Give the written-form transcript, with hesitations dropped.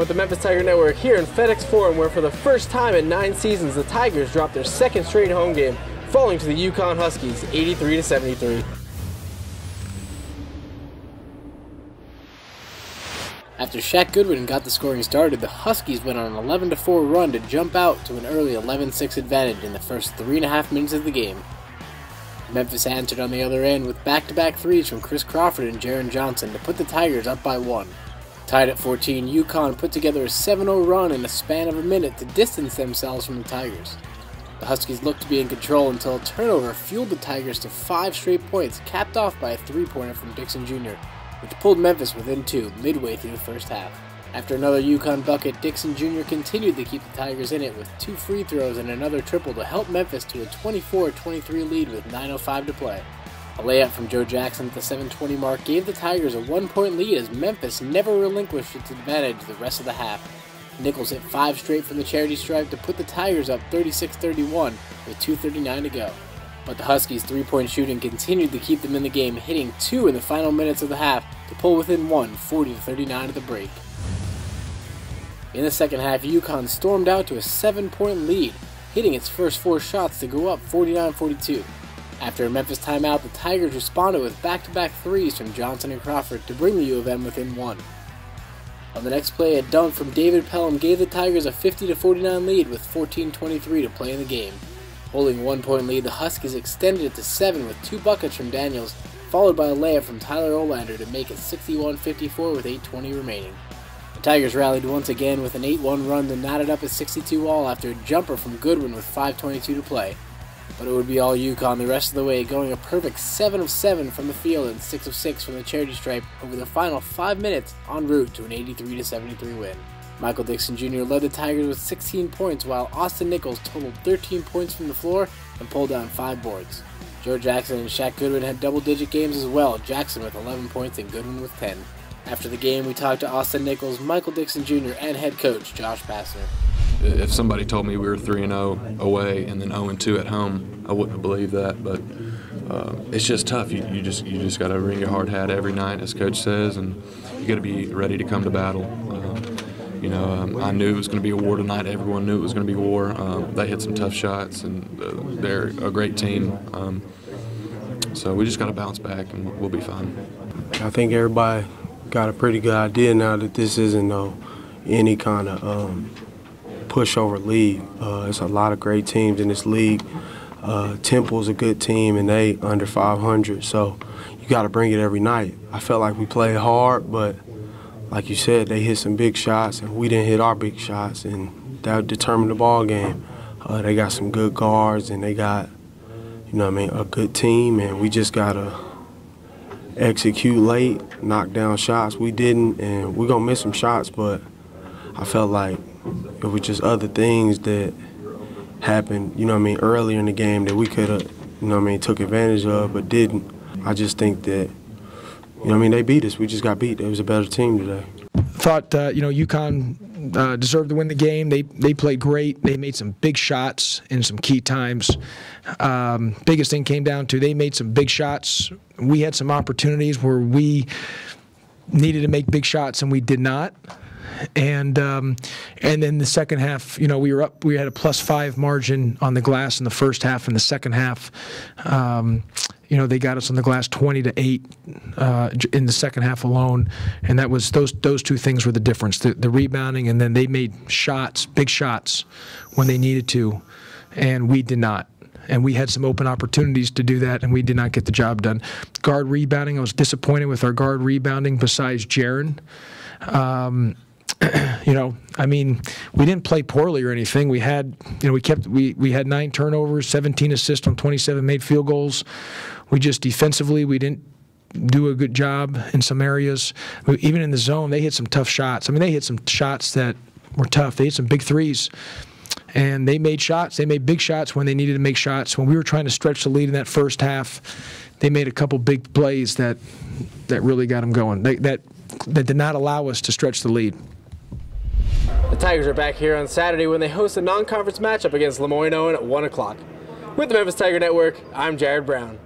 with the Memphis Tiger Network here in FedExForum, where for the first time in 9 seasons, the Tigers dropped their second straight home game, falling to the UConn Huskies 83-73. After Shaq Goodwin got the scoring started, the Huskies went on an 11-4 run to jump out to an early 11-6 advantage in the first 3.5 minutes of the game. Memphis answered on the other end with back-to-back threes from Chris Crawford and Jaron Johnson to put the Tigers up by 1. Tied at 14, UConn put together a 7-0 run in a span of a minute to distance themselves from the Tigers. The Huskies looked to be in control until a turnover fueled the Tigers to 5 straight points, capped off by a 3-pointer from Dixon Jr., which pulled Memphis within 2 midway through the first half. After another UConn bucket, Dixon Jr. continued to keep the Tigers in it with 2 free throws and another triple to help Memphis to a 24-23 lead with 9:05 to play. A layup from Joe Jackson at the 7:20 mark gave the Tigers a 1-point lead as Memphis never relinquished its advantage the rest of the half. Nichols hit 5 straight from the charity stripe to put the Tigers up 36-31 with 2:39 to go. But the Huskies' 3-point shooting continued to keep them in the game, hitting 2 in the final minutes of the half to pull within 1, 40-39 at the break. In the second half, UConn stormed out to a 7-point lead, hitting its first 4 shots to go up 49-42. After a Memphis timeout, the Tigers responded with back-to-back threes from Johnson and Crawford to bring the U of M within 1. On the next play, a dunk from David Pelham gave the Tigers a 50-49 lead with 14:23 to play in the game. Holding a 1-point lead, the Huskies extended it to 7 with 2 buckets from Daniels, followed by a layup from Tyler Olander to make it 61-54 with 8:20 remaining. The Tigers rallied once again with an 8-1 run to knot it up at 62 all after a jumper from Goodwin with 5:22 to play. But it would be all UConn the rest of the way, going a perfect 7 of 7 from the field and 6 of 6 from the charity stripe over the final 5 minutes en route to an 83-73 win. Michael Dixon Jr. led the Tigers with 16 points, while Austin Nichols totaled 13 points from the floor and pulled down 5 boards. Joe Jackson and Shaq Goodwin had double-digit games as well, Jackson with 11 points and Goodwin with 10. After the game, we talked to Austin Nichols, Michael Dixon Jr., and head coach Josh Passner. If somebody told me we were 3-0 away and then 0-2 at home, I wouldn't have believed that. But it's just tough. You just got to wring your hard hat every night, as coach says, and you got to be ready to come to battle. I knew it was going to be a war tonight. Everyone knew it was going to be war. They hit some tough shots, and they're a great team. So we just got to bounce back, and we'll be fine. I think everybody got a pretty good idea now that this isn't any kind of pushover league. There's a lot of great teams in this league. Temple's a good team, and they under 500, so you got to bring it every night. I felt like we played hard, but like you said, they hit some big shots, and we didn't hit our big shots, and that determined the ball game. They got some good guards, and they got, a good team, and we just got to execute late, knock down shots. We didn't, and we're going to miss some shots, but I felt like it was just other things that happened, earlier in the game that we could have, took advantage of, but didn't. I just think that, they beat us. We just got beat. It was a better team today. Thought, UConn deserved to win the game. They played great. They made some big shots in some key times. Biggest thing came down to they made some big shots. We had some opportunities where we needed to make big shots and we did not. And then the second half, we were up. We had a +5 margin on the glass in the first half. In the second half, they got us on the glass 20-8 in the second half alone, and that was those 2 things were the difference: the rebounding, and then they made shots, big shots, when they needed to, and we did not. And we had some open opportunities to do that, and we did not get the job done. Guard rebounding, I was disappointed with our guard rebounding. Besides Jaron. We didn't play poorly or anything. We had, we had 9 turnovers, 17 assists on 27 made field goals. We just defensively, we didn't do a good job in some areas. Even in the zone, they hit some tough shots. They hit some shots that were tough. They hit some big threes. And they made shots. They made big shots when they needed to make shots. When we were trying to stretch the lead in that first half, they made a couple big plays that really got them going. That did not allow us to stretch the lead. The Tigers are back here on Saturday when they host a non-conference matchup against Lemoyne Owen at 1 o'clock. With the Memphis Tiger Network, I'm Jared Brown.